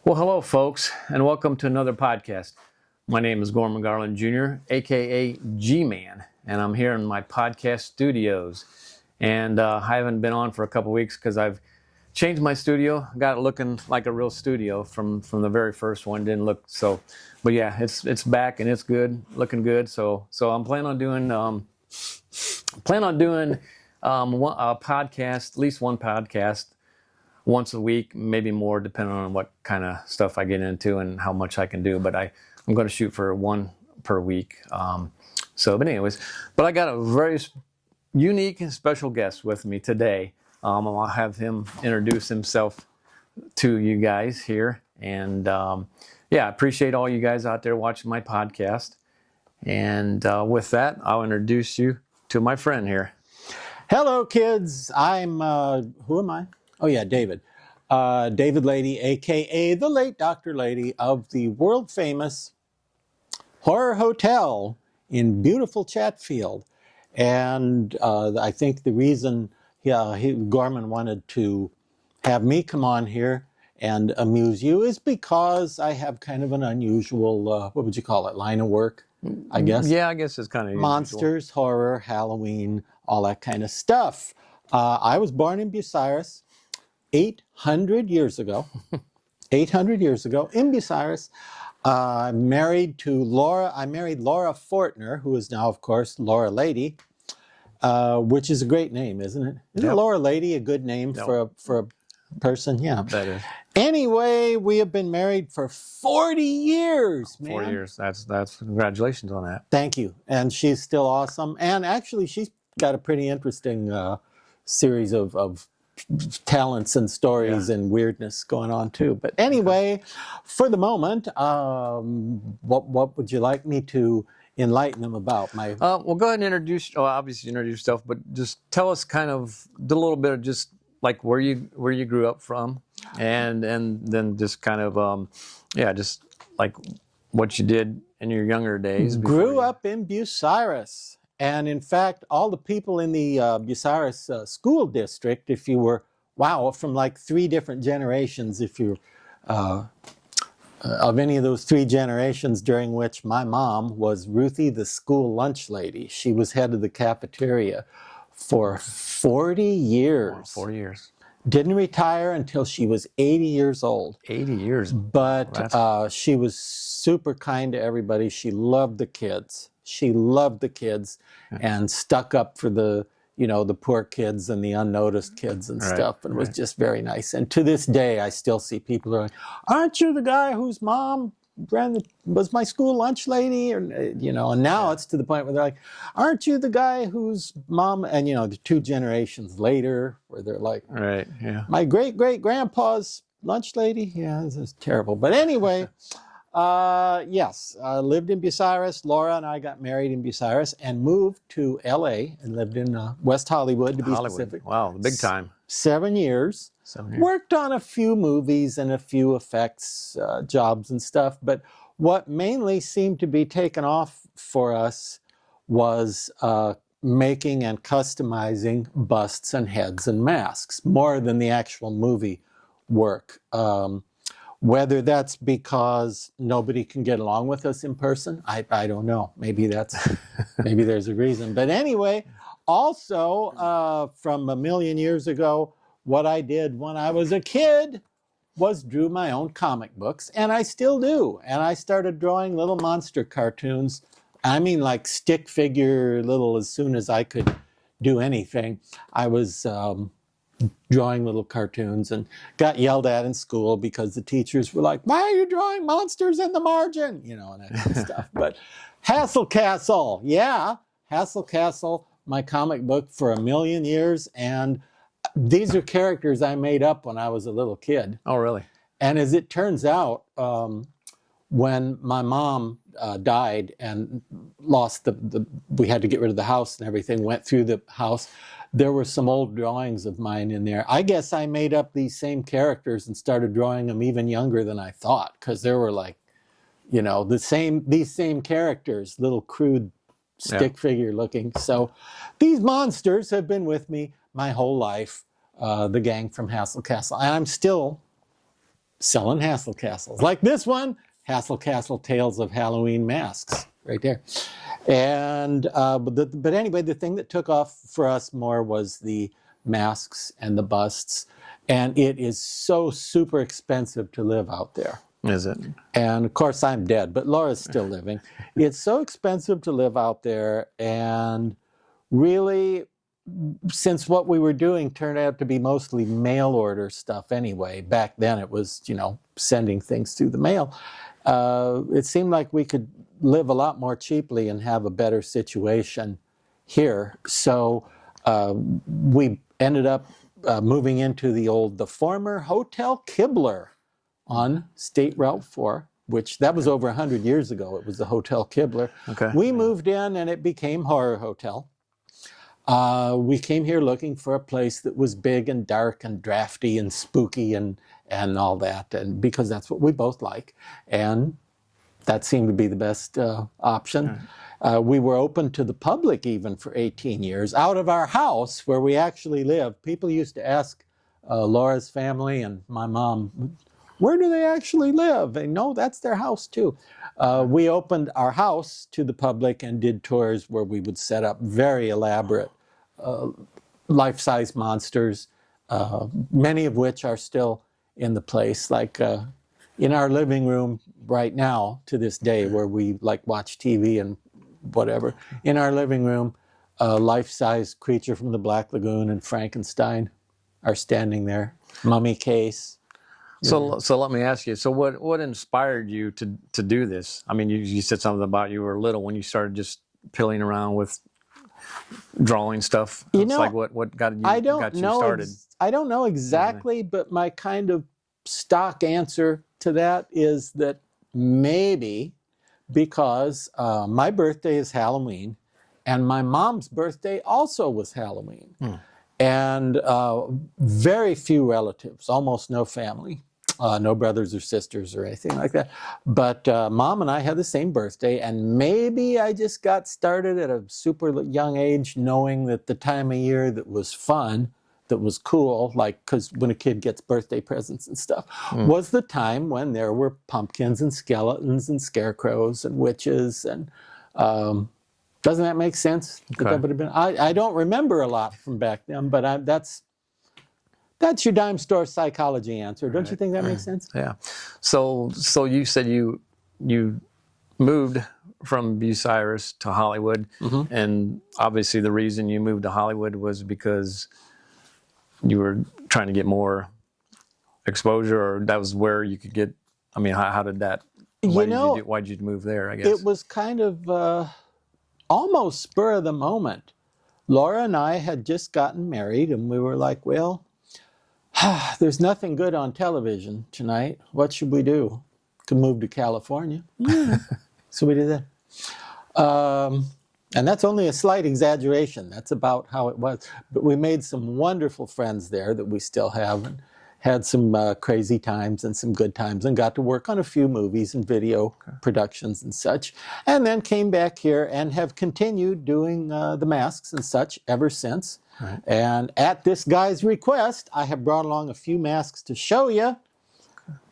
Well, hello, folks, and welcome to another podcast. My name is Gorman Garland Jr., aka G-Man, and I'm here in my podcast studios. And I haven't been on for a couple weeks because I've changed my studio. Got it looking like a real studio from the very first one. Didn't look so, but yeah, it's back and it's good, looking good. So I'm planning on doing a podcast, at least one podcast once a week, maybe more, depending on what kind of stuff I get into and how much I can do. But I'm going to shoot for one per week. But I got a very unique and special guest with me today. I'll have him introduce himself to you guys here. And I appreciate all you guys out there watching my podcast. And with that, I'll introduce you to my friend here. Hello, kids. I'm, who am I? Oh, yeah, David. David Lady, a.k.a. the late Dr. Lady of the world-famous Horror Hotel in beautiful Chatfield. And I think the reason Gorman wanted to have me come on here and amuse you is because I have kind of an unusual, what would you call it, line of work, I guess? Yeah, I guess it's kind of monsters, horror, Halloween, all that kind of stuff. I was born in Bucyrus 800 years ago. 800 years ago in Bucyrus. Married to Laura. I married Laura Fortner, who is now, of course, Laura Lady, which is a great name, isn't it? Isn't Laura Lady a good name for a person? Yeah. That is. Anyway, we have been married for 40 years, man. 40 years. That's congratulations on that. Thank you. And she's still awesome. And actually, she's got a pretty interesting series of talents and stories and weirdness going on too. But anyway, for the moment, what would you like me to enlighten them about? Well, go ahead and obviously introduce yourself, but just tell us kind of a little bit of just like where you grew up from, and then just kind of just like what you did in your younger days. Grew up in Bucyrus. And in fact, all the people in the Bucyrus school district, if you were, from like 3 different generations, if you're of any of those 3 generations during which my mom was Ruthie, the school lunch lady. She was head of the cafeteria for 40 years. 40 years. Didn't retire until she was 80 years old. 80 years. But she was super kind to everybody. She loved the kids. She loved the kids and stuck up for the poor kids and the unnoticed kids and stuff, and was just very nice. And to this day, I still see people going, "Aren't you the guy whose mom was my school lunch lady?" Or and now it's to the point where they're like, "Aren't you the guy whose mom?" And the 2 generations later, where they're like, "My great grandpa's lunch lady." Yeah, this is terrible. But anyway. Yes, I lived in Bucyrus. Laura and I got married in Bucyrus and moved to L.A. and lived in West Hollywood, to be specific. Wow, big time. 7 years. 7 years. Worked on a few movies and a few effects jobs and stuff. But what mainly seemed to be taken off for us was making and customizing busts and heads and masks, more than the actual movie work. Whether that's because nobody can get along with us in person, I don't know. Maybe there's a reason. But anyway, also from a million years ago, what I did when I was a kid was drew my own comic books, and I still do. And I started drawing little monster cartoons. I mean, like stick figure little, as soon as I could do anything. I was drawing little cartoons and got yelled at in school because the teachers were like, "Why are you drawing monsters in the margin?" And that kind of stuff. But Hassel Castle, Hassel Castle, my comic book for a million years. And these are characters I made up when I was a little kid. Oh, really? And as it turns out, when my mom died and lost we had to get rid of the house and everything, went through the house, there were some old drawings of mine in there. I guess I made up these same characters and started drawing them even younger than I thought, because there were like, these same characters, little crude stick figure looking. So these monsters have been with me my whole life, the gang from Hassel Castle. And I'm still selling Hassel Castles. Like this one, Hassel Castle Tales of Halloween Masks, right there. And but anyway, the thing that took off for us more was the masks and the busts. And it is so super expensive to live out there. Is it? And of course, I'm dead, but Laura's still living. It's so expensive to live out there. And really, since what we were doing turned out to be mostly mail order stuff anyway, back then it was, sending things through the mail. It seemed like we could live a lot more cheaply and have a better situation here. So we ended up moving into the former Hotel Kibler on State Route 4, which that was over 100 years ago. It was the Hotel Kibler. Okay. We moved in and it became Horror Hotel. We came here looking for a place that was big and dark and drafty and spooky and all that, and because that's what we both like. And that seemed to be the best option. We were open to the public even for 18 years. Out of our house where we actually live, people used to ask Laura's family and my mom, where do they actually live? And no, that's their house too. We opened our house to the public and did tours where we would set up very elaborate life-size monsters, many of which are still in the place, like in our living room right now to this day, where we watch TV and whatever. In our living room, a life-size creature from the Black Lagoon and Frankenstein are standing there, mummy case. So let me ask you. So what inspired you to do this? I mean, you said something about you were little when you started just pilling around with drawing stuff. It's like what got you started? I don't know exactly, but my kind of stock answer to that is that maybe because my birthday is Halloween and my mom's birthday also was Halloween. And very few relatives, almost no family, no brothers or sisters or anything like that. But Mom and I had the same birthday, and maybe I just got started at a super young age knowing that the time of year that was fun, that was cool, because when a kid gets birthday presents and stuff, was the time when there were pumpkins and skeletons and scarecrows and witches and... doesn't that make sense? Okay. I don't remember a lot from back then, but that's your dime store psychology answer. Don't you think that makes sense? Yeah. So you said you moved from Bucyrus to Hollywood, and obviously the reason you moved to Hollywood was because you were trying to get more exposure, or that was where you could get. I mean, how did that? Why did you move there? I guess it was kind of. Almost spur of the moment. Laura and I had just gotten married and we were like, well, there's nothing good on television tonight. What should we do? Could move to California. So we did that. And that's only a slight exaggeration. That's about how it was. But we made some wonderful friends there that we still have, and had some crazy times and some good times, and got to work on a few movies and video productions and such, and then came back here and have continued doing the masks and such ever since. Right. And at this guy's request, I have brought along a few masks to show you.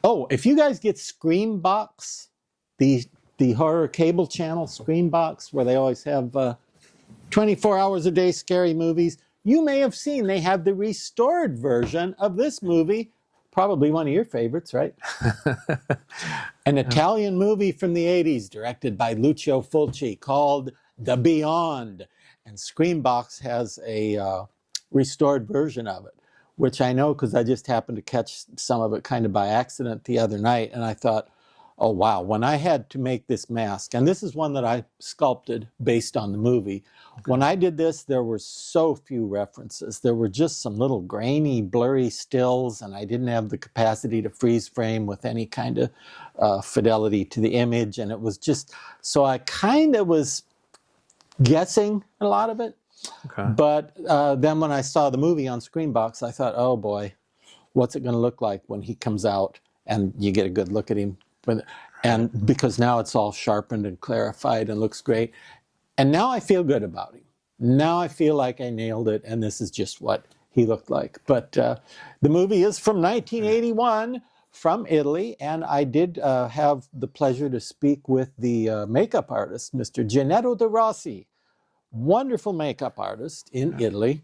Oh, if you guys get Screambox, the horror cable channel Screambox, where they always have 24 hours a day scary movies, you may have seen they have the restored version of this movie, probably one of your favorites, right? An Italian movie from the 80s directed by Lucio Fulci called The Beyond. And Screambox has a restored version of it, which I know because I just happened to catch some of it kind of by accident the other night. And I thought, oh, wow, when I had to make this mask, and this is one that I sculpted based on the movie. When I did this, there were so few references. There were just some little grainy, blurry stills, and I didn't have the capacity to freeze frame with any kind of fidelity to the image. And it was just, so I kind of was guessing a lot of it. Okay. But then when I saw the movie on Screambox, I thought, oh boy, what's it going to look like when he comes out and you get a good look at him? And because now it's all sharpened and clarified and looks great. And now I feel good about him. Now I feel like I nailed it, and this is just what he looked like. But the movie is from 1981, from Italy, and I did have the pleasure to speak with the makeup artist, Mr. Gennaro De Rossi, wonderful makeup artist in Italy,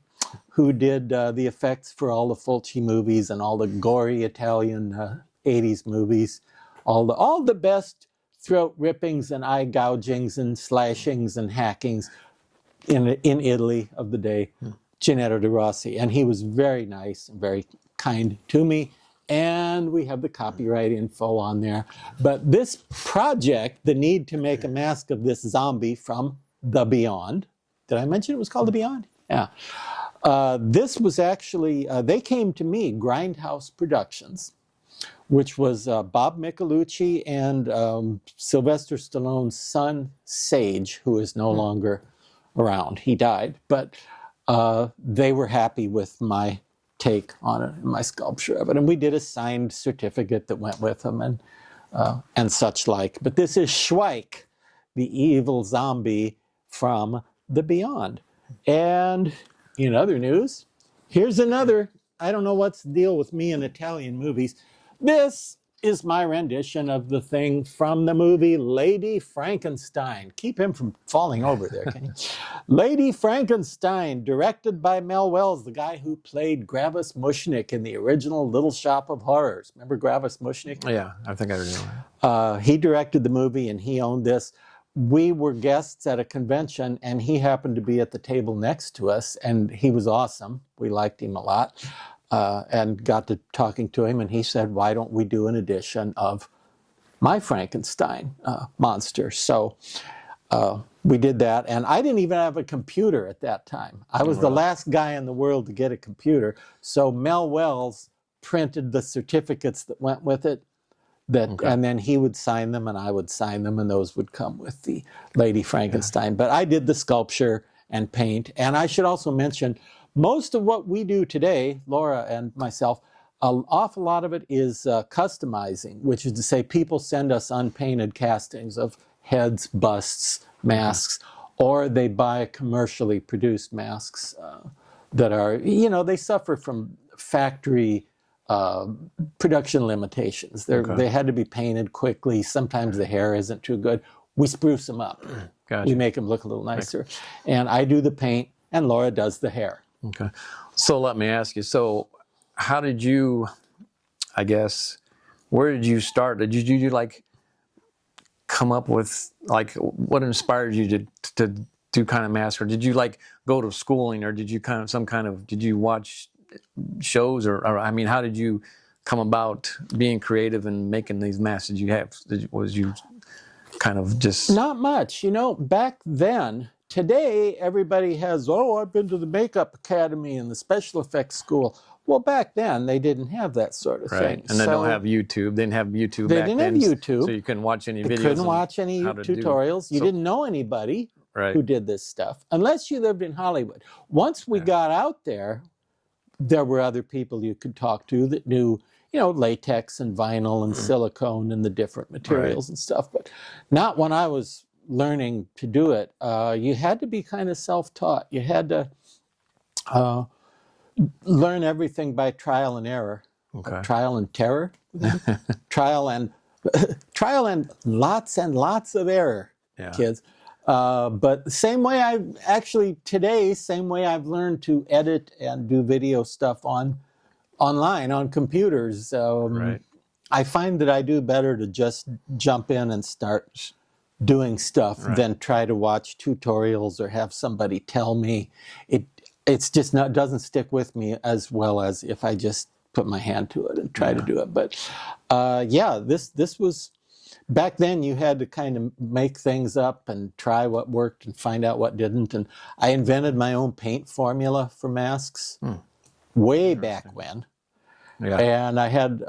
who did the effects for all the Fulci movies and all the gory Italian 80s movies, all the best throat rippings and eye gougings and slashings and hackings in Italy of the day, Gennaro De Rossi. And he was very nice and very kind to me. And we have the copyright info on there. But this project, the need to make a mask of this zombie from The Beyond. Did I mention it was called The Beyond? Yeah. This was actually, they came to me, Grindhouse Productions, which was Bob Michelucci and Sylvester Stallone's son, Sage, who is no longer around. He died. But they were happy with my take on it, my sculpture of it. And we did a signed certificate that went with them and such like. But this is Schweik, the evil zombie from The Beyond. And in other news, here's another, I don't know what's the deal with me in Italian movies. This is my rendition of the thing from the movie Lady Frankenstein. Keep him from falling over there, can you? Lady Frankenstein, directed by Mel Wells, the guy who played Gravis Mushnick in the original Little Shop of Horrors. Remember Gravis Mushnick? Yeah, I think I remember. He directed the movie and he owned this. We were guests at a convention and he happened to be at the table next to us and he was awesome. We liked him a lot. And got to talking to him, and he said, why don't we do an edition of my Frankenstein monster? So we did that, and I didn't even have a computer at that time. I was the last guy in the world to get a computer, so Mel Wells printed the certificates that went with it, and then he would sign them, and I would sign them, and those would come with the Lady Frankenstein. But I did the sculpture and paint, and I should also mention, most of what we do today, Laura and myself, an awful lot of it is customizing, which is to say people send us unpainted castings of heads, busts, masks, or they buy commercially produced masks that are, they suffer from factory production limitations. They had to be painted quickly. Sometimes the hair isn't too good. We spruce them up. Gotcha. We make them look a little nicer. And I do the paint, and Laura does the hair. Okay. So let me ask you, so how did you, I guess, where did you start? Did you like come up with, like, what inspired you to do kind of mask? Or did you like go to schooling, or did you did you watch shows, or I mean, how did you come about being creative and making these masks? Did you have, was you kind of just... Not much, back then. Today, everybody has, I've been to the Makeup Academy and the Special Effects School. Well, back then, they didn't have that sort of thing. And they don't have YouTube. They didn't have YouTube They back didn't then. have YouTube. So you couldn't watch any videos. You couldn't watch any tutorials. You didn't know anybody who did this stuff, unless you lived in Hollywood. Once we got out there, there were other people you could talk to that knew, latex and vinyl and silicone and the different materials and stuff. But not when I was learning to do it. You had to be kind of self-taught. You had to learn everything by trial and error. Trial and terror. trial and lots of error, kids. But the same way same way I've learned to edit and do video stuff online on computers. I find that I do better to just jump in and start doing stuff than try to watch tutorials or have somebody tell me. It's just doesn't stick with me as well as if I just put my hand to it and try to do it. But this was, back then you had to kind of make things up and try what worked and find out what didn't. And I invented my own paint formula for masks way back when. And I had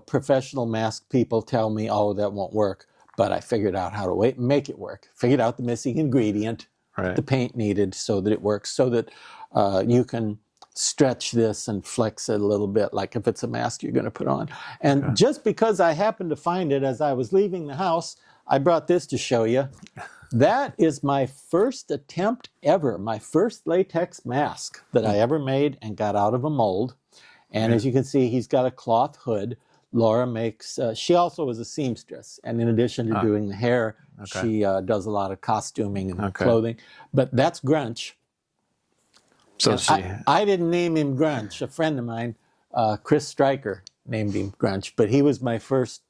professional mask people tell me, that won't work. But I figured out how to make it work. Figured out the missing ingredient, the paint needed, so that it works, so that you can stretch this and flex it a little bit, like if it's a mask you're going to put on. And just because I happened to find it as I was leaving the house, I brought this to show you. That is my first attempt ever, my first latex mask that I ever made and got out of a mold. And as you can see, he's got a cloth hood. Laura makes, she also is a seamstress. And in addition to doing the hair, she does a lot of costuming and clothing. But that's Grunch. So I didn't name him Grunch. A friend of mine, Chris Stryker, named him Grunch. But he was my first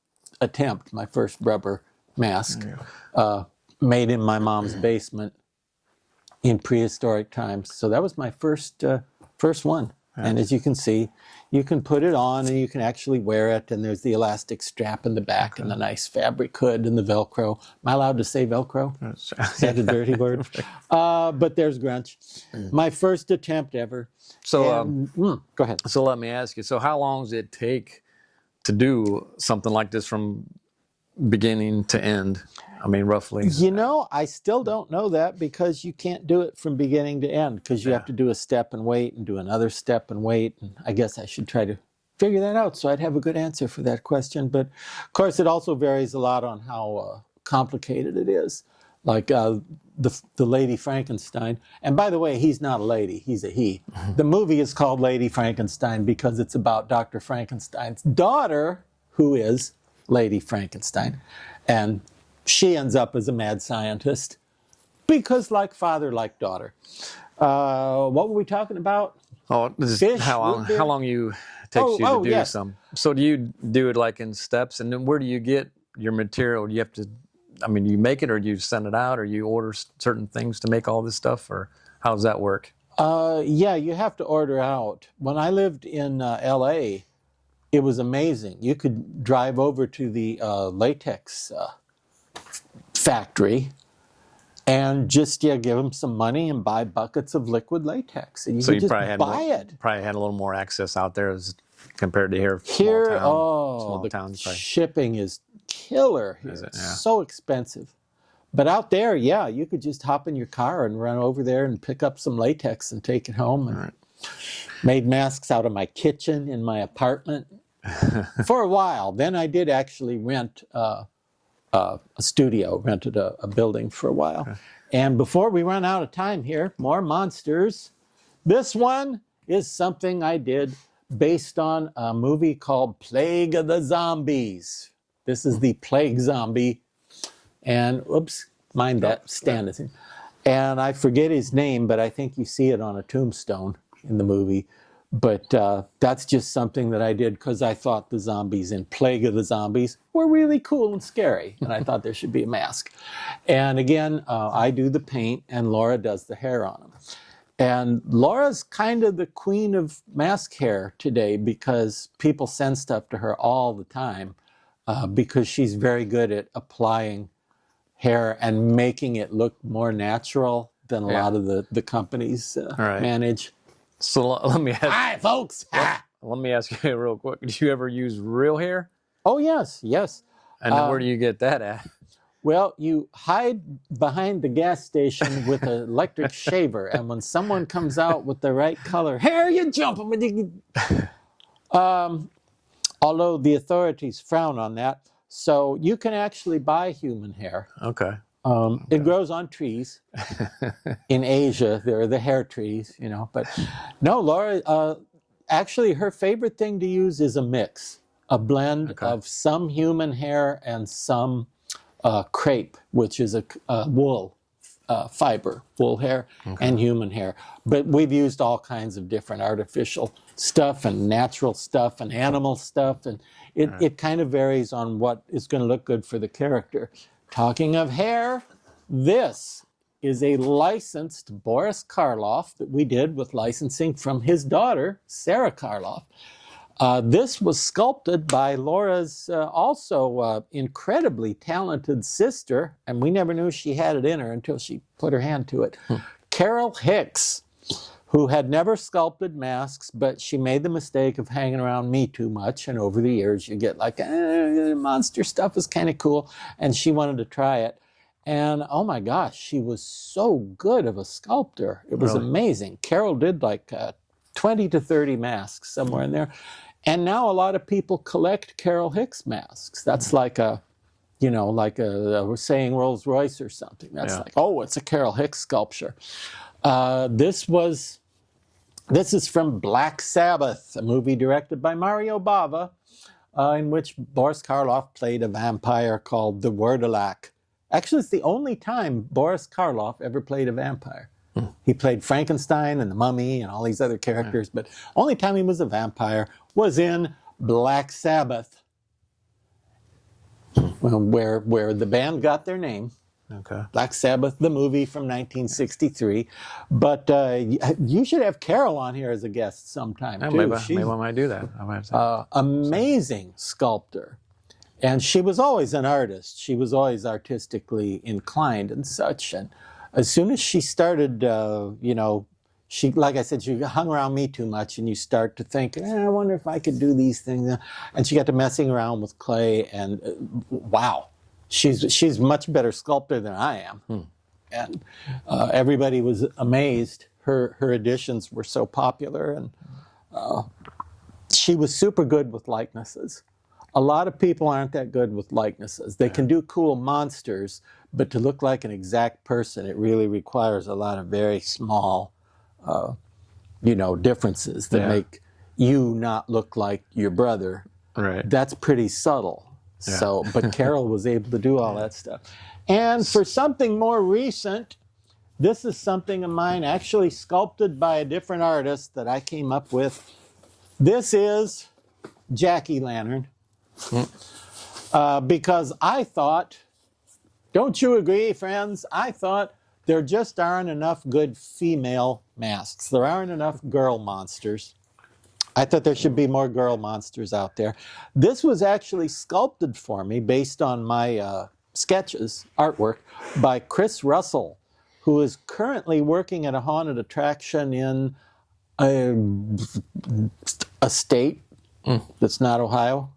attempt, my first rubber mask, made in my mom's basement in prehistoric times. So that was my first one. And as you can see, you can put it on and you can actually wear it. And there's the elastic strap in the back and the nice fabric hood and the Velcro. Am I allowed to say Velcro? Is that a dirty word? But there's Grunch. My first attempt ever. So go ahead. So let me ask you. So how long does it take to do something like this from beginning to end? I mean, roughly. You know, I still don't know that because you can't do it from beginning to end because you have to do a step and wait and do another step and wait. And I guess I should try to figure that out so I'd have a good answer for that question. But of course, it also varies a lot on how complicated it is. Like the Lady Frankenstein. And by the way, he's not a lady, he's a he. The movie is called Lady Frankenstein because it's about Dr. Frankenstein's daughter, who is Lady Frankenstein. And she ends up as a mad scientist because like father, like daughter. What were we talking about? Oh, this is how long you takes you to do some. So do you do it like in steps? And then where do you get your material? Do you have to, I mean, you make it or you send it out or you order certain things to make all this stuff, or how does that work? Yeah, you have to order out. When I lived in LA, it was amazing. You could drive over to the latex factory and just give them some money and buy buckets of liquid latex, and you could just buy it. Probably had a little more access out there as compared to here. Small towns. Shipping is killer here. It's so expensive. But out there, you could just hop in your car and run over there and pick up some latex and take it home. And made masks out of my kitchen in my apartment for a while. Then I did actually rent a studio, rented a building for a while. And before we run out of time here, more monsters. This one is something I did based on a movie called Plague of the Zombies. This is the Plague Zombie. And, mind that, Stan is in. And I forget his name, but I think you see it on a tombstone in the movie. But that's just something that I did because I thought the zombies in Plague of the Zombies were really cool and scary. And I thought there should be a mask. And again, I do the paint and Laura does the hair on them. And Laura's kind of the queen of mask hair today because people send stuff to her all the time because she's very good at applying hair and making it look more natural than a lot of the companies manage. So let me ask. Hi, folks. Let me ask you real quick. Did you ever use real hair? Oh, yes. And then where do you get that at? Well, you hide behind the gas station with an electric shaver, and when someone comes out with the right color hair, you jump them. Although the authorities frown on that, so you can actually buy human hair. Okay. It grows on trees. In Asia, there are the hair trees, But no, Laura, actually her favorite thing to use is a mix, a blend of some human hair and some crepe, which is a wool fiber, wool hair and human hair. But we've used all kinds of different artificial stuff and natural stuff and animal stuff. And it kind of varies on what is going to look good for the character. Talking of hair, this is a licensed Boris Karloff that we did with licensing from his daughter, Sarah Karloff. This was sculpted by Laura's also incredibly talented sister, and we never knew she had it in her until she put her hand to it, Carol Hicks, who had never sculpted masks, but she made the mistake of hanging around me too much, and over the years you get like, monster stuff is kind of cool, and she wanted to try it. And oh my gosh, she was so good of a sculptor. It was amazing. Carol did like 20 to 30 masks somewhere in there. And now a lot of people collect Carol Hicks masks. That's like we're saying Rolls Royce or something. That's like, it's a Carol Hicks sculpture. This is from Black Sabbath, a movie directed by Mario Bava. in which Boris Karloff played a vampire called the Wordalak. Actually, it's the only time Boris Karloff ever played a vampire. He played Frankenstein and the Mummy and all these other characters, but only time he was a vampire was in Black Sabbath, where the band got their name. Okay. Black Sabbath, the movie from 1963. But you should have Carol on here as a guest sometime, too. Maybe I might do that. I might amazing sculptor. And she was always an artist. She was always artistically inclined and such. And as soon as she started, she, like I said, she hung around me too much, and you start to think, I wonder if I could do these things. And she got to messing around with clay, and wow, she's much better sculptor than I am. And everybody was amazed. Her editions were so popular, and she was super good with likenesses. A lot of people aren't that good with likenesses. They can do cool monsters, but to look like an exact person, it really requires a lot of very small, differences that make you not look like your brother. Right. That's pretty subtle. Yeah. So, but Carol was able to do all that stuff. And for something more recent, this is something of mine, actually sculpted by a different artist that I came up with. This is Jack-o'-lantern. Because I thought, don't you agree, friends? I thought there just aren't enough good female masks. There aren't enough girl monsters. I thought there should be more girl monsters out there. This was actually sculpted for me based on my sketches, artwork, by Chris Russell, who is currently working at a haunted attraction in a state that's not Ohio.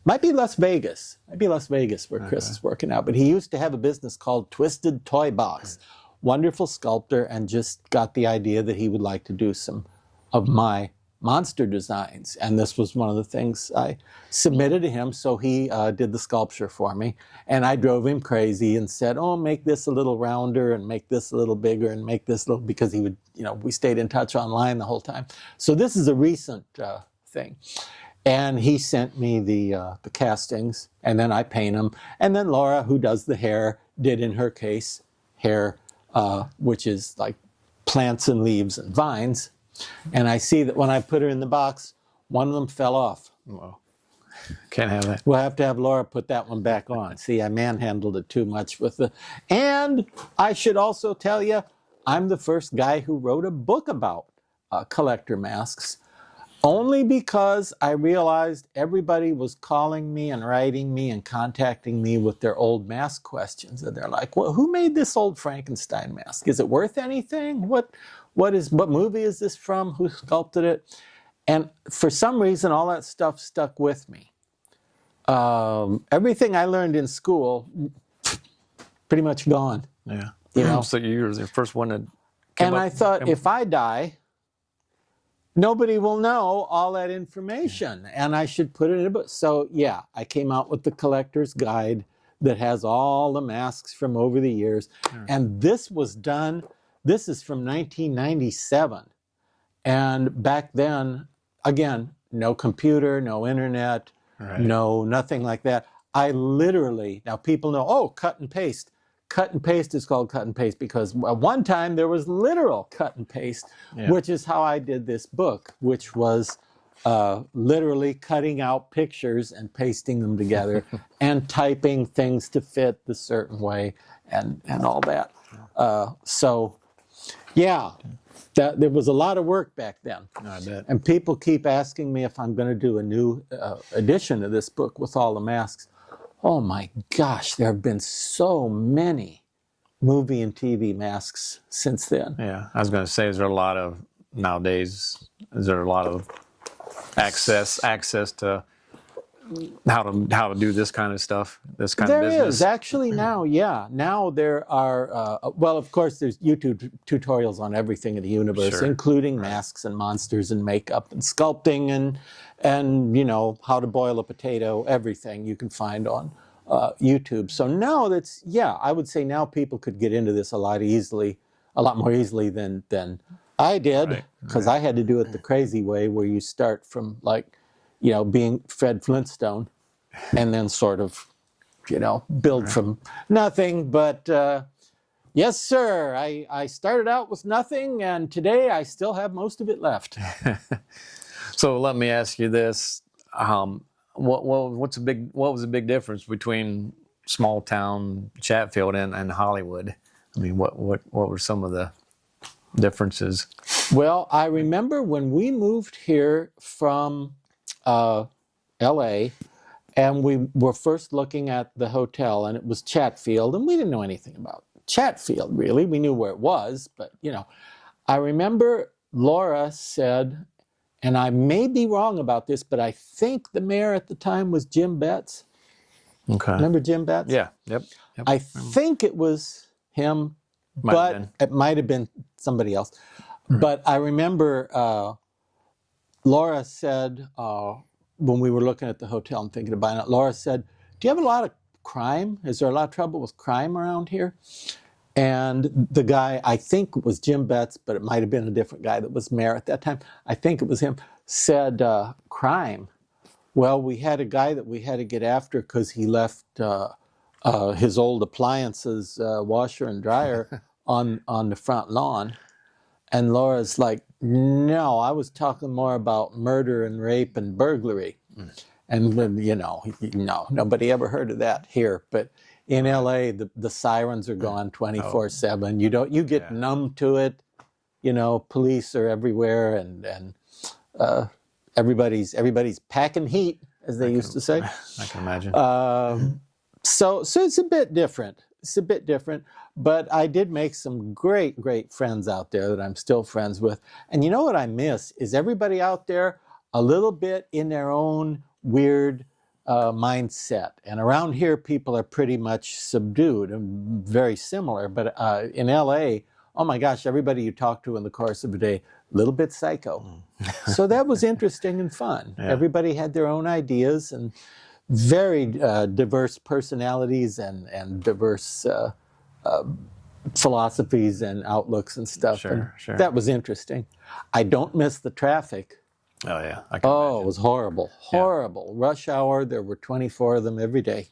Might be Las Vegas. Might be Las Vegas where Chris is working out. But he used to have a business called Twisted Toy Box. Wonderful sculptor, and just got the idea that he would like to do some of my monster designs. And this was one of the things I submitted to him. So he did the sculpture for me. And I drove him crazy and said, oh, make this a little rounder and make this a little bigger and make this a little, because he would, we stayed in touch online the whole time. So this is a recent thing. And he sent me the castings, and then I paint them. And then Laura, who does the hair, did in her case hair, which is like plants and leaves and vines. And I see that when I put her in the box, one of them fell off. Well, can't have that. We'll have to have Laura put that one back on. See, I manhandled it too much with the... And I should also tell you, I'm the first guy who wrote a book about collector masks. Only because I realized everybody was calling me and writing me and contacting me with their old mask questions. And they're like, well, who made this old Frankenstein mask? Is it worth anything? What movie is this from? Who sculpted it? And for some reason, all that stuff stuck with me. Everything I learned in school, pretty much gone. Yeah. So you were the first one to... And I thought, if I die, nobody will know all that information, and I should put it in a book. So yeah, I came out with the collector's guide that has all the masks from over the years. And this was done, this is from 1997. And back then, again, no computer, no internet, nothing like that. I literally, now people know, oh, cut and paste. Cut and paste is called cut and paste because at one time there was literal cut and paste, which is how I did this book, which was literally cutting out pictures and pasting them together and typing things to fit the certain way and all that. So, yeah, there was a lot of work back then. I bet. And people keep asking me if I'm going to do a new edition of this book with all the masks. Oh my gosh, there have been so many movie and TV masks since then. Yeah, I was going to say, is there a lot of, nowadays, is there a lot of access to how to do this kind of stuff, this kind of business? There is, actually now, yeah. Now there are, well, of course, there's YouTube tutorials on everything in the universe, including masks and monsters and makeup and sculpting and how to boil a potato, everything you can find on YouTube. So now I would say now people could get into this a lot more easily than I did, Right. because I had to do it the crazy way, where you start from, like, being Fred Flintstone, and then sort of, build from nothing. But yes, sir, I started out with nothing, and today I still have most of it left. So let me ask you this: what was the big difference between small town Chatfield and Hollywood? I mean, what were some of the differences? Well, I remember when we moved here from L.A., and we were first looking at the hotel, and it was Chatfield, and we didn't know anything about Chatfield, really. We knew where it was, but, I remember Laura said, and I may be wrong about this, but I think the mayor at the time was Jim Betts. Okay. Remember Jim Betts? Yeah. Yep. I think it was him, but it might have been somebody else. But I remember Laura said, when we were looking at the hotel and thinking about it, Laura said, "Do you have a lot of crime? Is there a lot of trouble with crime around here?" And the guy, I think it was Jim Betts, but it might have been a different guy that was mayor at that time. I think it was him, said, "Crime? Well, we had a guy that we had to get after because he left his old appliances, washer and dryer, on the front lawn." And Laura's like, "No, I was talking more about murder and rape and burglary." And then, no, nobody ever heard of that here. But in LA, the sirens are gone 24/7. You get numb to it. Police are everywhere, and everybody's packing heat, as they used to say. I can imagine. So it's a bit different. But I did make some great, great friends out there that I'm still friends with. And you know what I miss is everybody out there a little bit in their own weird mindset. And around here, people are pretty much subdued and very similar. But in LA, oh my gosh, everybody you talk to in the course of a day, a little bit psycho. So that was interesting and fun. Yeah. Everybody had their own ideas, and very diverse personalities and diverse philosophies and outlooks and stuff. Sure. That was interesting. I don't miss the traffic. Oh yeah. I can imagine. It was horrible. Horrible. Rush hour, there were 24 of them every day.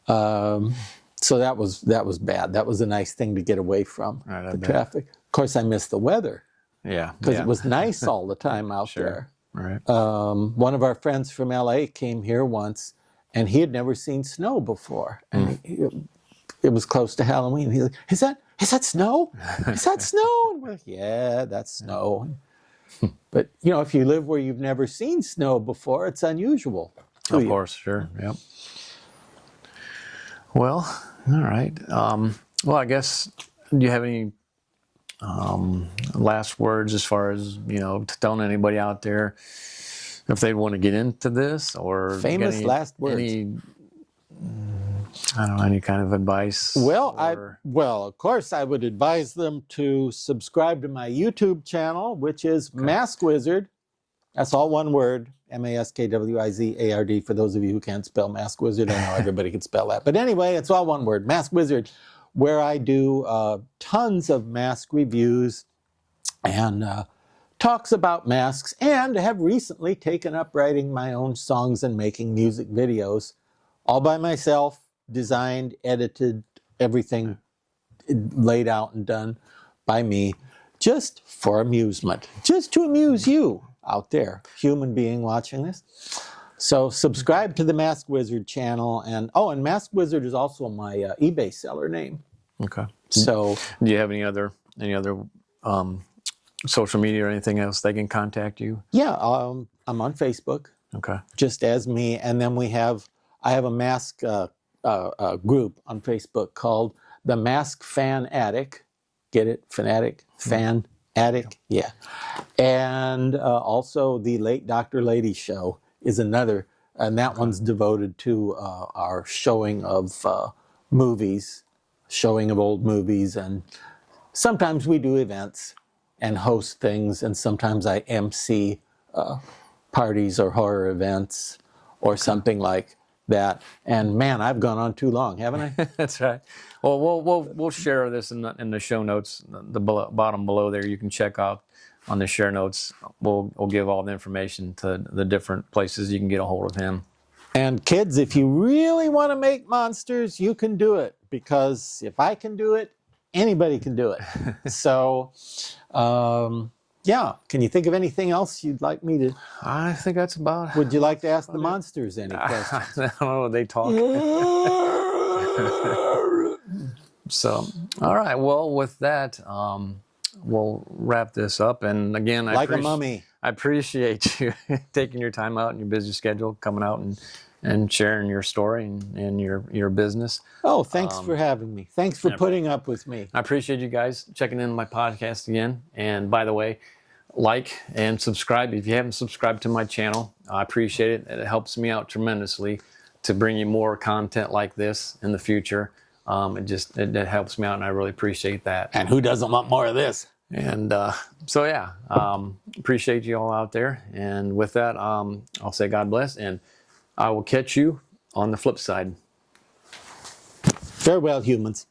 So that was bad. That was a nice thing to get away from, the traffic. Of course, I missed the weather. Yeah. Because it was nice all the time out there. Right. One of our friends from LA came here once, and he had never seen snow before. And it was close to Halloween. He's like, Is that snow? Is that snow? And we're like, "Yeah, that's snow." But, if you live where you've never seen snow before, it's unusual. Of course, sure. Yep. Well, all right. Well, I guess, do you have any last words as far as, telling anybody out there if they want to get into this, or famous last words? Any kind of advice? Well, of course, I would advise them to subscribe to my YouTube channel, which is Mask Wizard. That's all one word, MASKWIZARD, for those of you who can't spell Mask Wizard. I know everybody can spell that. But anyway, it's all one word, Mask Wizard, where I do tons of mask reviews and talks about masks, and have recently taken up writing my own songs and making music videos, all by myself, designed, edited, everything laid out and done by me, just for amusement, just to amuse you out there, human being watching this. So subscribe to the Mask Wizard channel, and Mask Wizard is also my eBay seller name. Okay. So, do you have any other social media or anything else they can contact you? Yeah, I'm on Facebook. Okay. Just as me, and then I have a mask group on Facebook called the Mask Fan Attic. Get it? Fanatic? Fan Attic? Yeah. And also the Late Dr. Lady Show is another, and that one's devoted to our showing of movies, showing of old movies, and sometimes we do events and host things, and sometimes I MC parties or horror events or something like that. And man, I've gone on too long, haven't I? That's right. Well, we'll share this in the show notes, the bottom below there. You can check out on the share notes. We'll give all the information to the different places you can get a hold of him. And kids, if you really want to make monsters, you can do it, because if I can do it, anybody can do it. So, yeah. Can you think of anything else you'd like me to? I think that's about. Would you like to ask the monsters any questions? I don't know. They talk. So, all right. Well, with that, we'll wrap this up. And again, Like a mummy. I appreciate you taking your time out in your busy schedule, coming out and sharing your story and your business. Oh, thanks for having me. Thanks for putting up with me. I appreciate you guys checking in my podcast again. And by the way, like and subscribe if you haven't subscribed to my channel. I appreciate it. It helps me out tremendously to bring you more content like this in the future. It helps me out, and I really appreciate that. And who doesn't want more of this? And so yeah, appreciate you all out there. And with that, I'll say God bless, and I will catch you on the flip side. Farewell, humans.